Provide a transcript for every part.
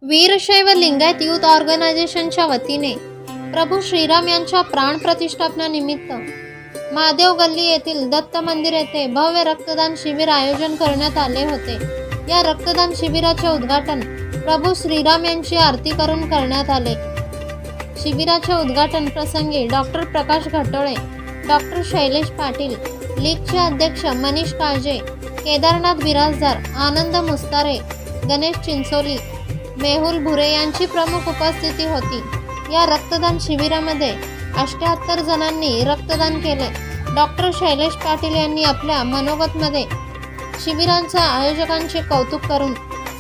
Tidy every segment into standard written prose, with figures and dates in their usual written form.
Veerashaiva Lingayat youth ऑर्गनायझेशनच्या वतीने प्रभू श्रीराम यांच्या प्राण प्रतिष्ठापनानिमित्त महादेव गल्ली येथील दत्त मंदिर येथे भव्य रक्तदान शिबिर आयोजन करण्यात आले होते। या रक्तदान शिबिराचे उद्घाटन प्रभू श्रीराम यांची आरती करून करण्यात आले। शिबिराच्या उद्घाटन प्रसंगी डॉक्टर प्रकाश घटोळे, डॉक्टर शैलेश पाटील, लीगचे अध्यक्ष मनीष काळजे, केदारनाथ बिराजदार, आनंद मुस्तारे, गणेश चिंचोली, मेहुल भुरे यांची प्रमुख उपस्थिती होती। या रक्तदान शिबिरामध्ये 78 जणांनी रक्तदान केले। डॉक्टर शैलेश पाटील यांनी आपल्या मनोगतमध्ये शिबिरांच्या आयोजकांचे कौतुक करून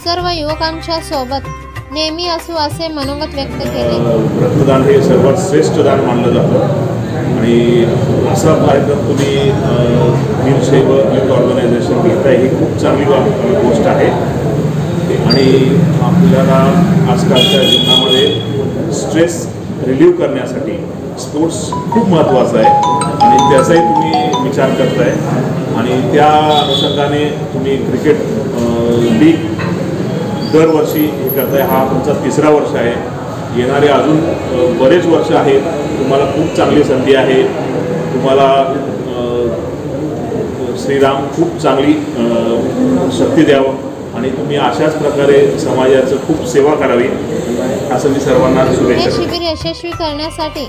सर्व युवकांच्या सोबत नेहमी असू असे मनोगत व्यक्त केले। रक्तदान हे सर्वात श्रेष्ठ दान मानलं जातं आणि असा कार्यक्रम तुम्ही वीरशैव यूथ ऑर्गनायझेशन घेताय ही खूप चांगली गोष्ट आहे आणि आपल्याला आजकालच्या जीवनामध्ये स्ट्रेस रिलीव्ह करण्यासाठी स्पोर्ट्स खूप महत्त्वाचा आहे आणि त्याचाही तुम्ही विचार करताय आणि त्या अनुषंगाने तुम्ही क्रिकेट लीग दरवर्षी हे करताय। हा तुमचा 3रा वर्ष आहे। येणारे अजून बरेच वर्ष आहेत। तुम्हाला खूप चांगली संधी आहे। तुम्हाला श्रीराम खूप चांगली शक्ती द्यावं आणि तुम्ही अशाच प्रकारे समाजाचं खूप सेवा करावी असं मी सर्वांना शुभेच्छा देतो। हे शिबिर यशस्वी करण्यासाठी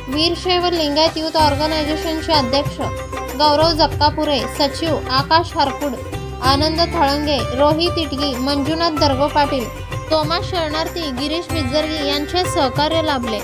वीरशैव लिंगायत यूथ ऑर्गनायझेशनचे अध्यक्ष गौरव जक्कापुरे, सचिव आकाश हरकुड, आनंद थळंगे, रोहित इटगी, मंजुनाथ दर्गो पाटील, तोमास शरणार्थी, गिरीश बिजर्गी यांचे सहकार्य लाभले।